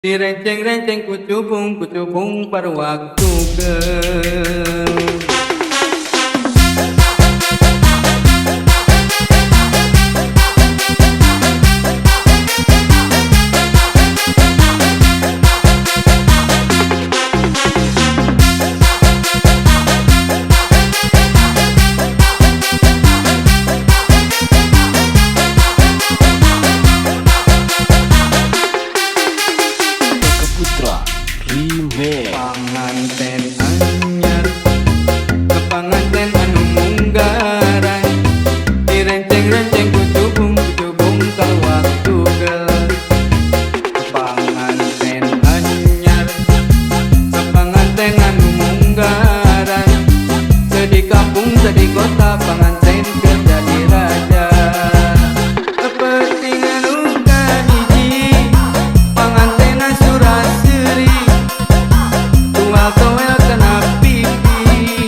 Direnceng-renceng kucubung pada waktu ke panganten anyar ke panganten anu munggaran direnceng-renceng kucubung ka waktu geus panganten anyar ke panganten anu munggaran sedih kampung sedih kota panganten kerja di raja kepentingan ukan hiji panganten asuraseri toel kena pipi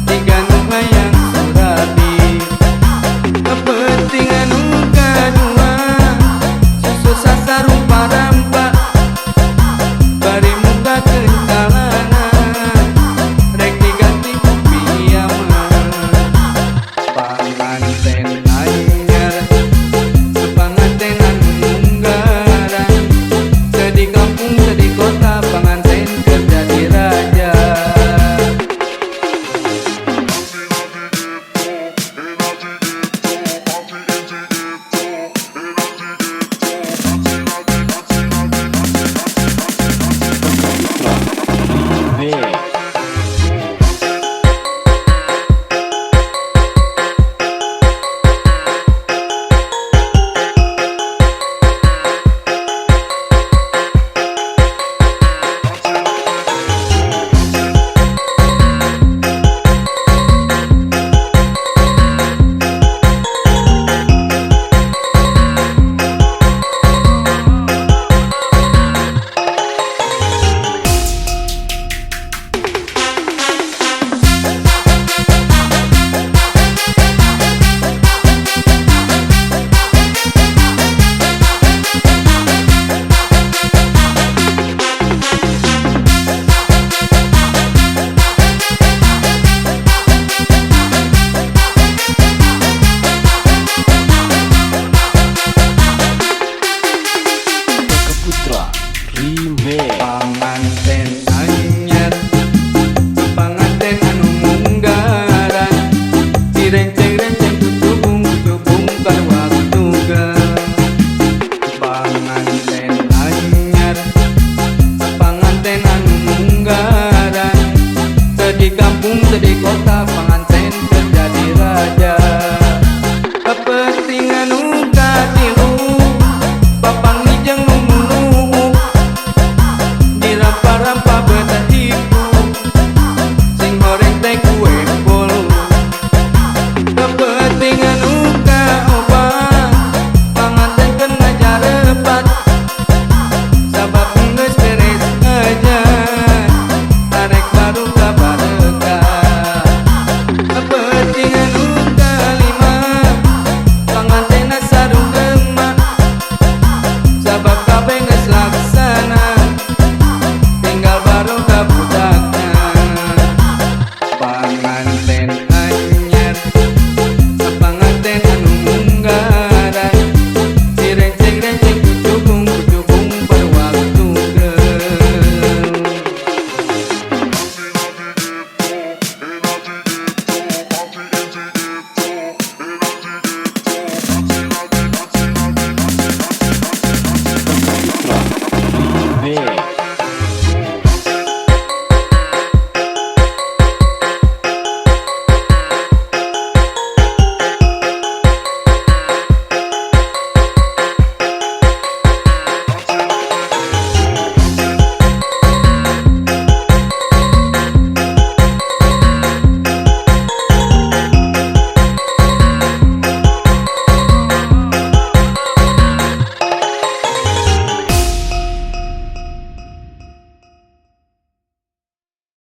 diganu hayang surabi kepentingan uga dua susu sasar rupa rampa bari muka kencalanan rek diganti piaman panganten anyar sepanganten anu munggaran sedih kampung sedih kota panganten kerja di raja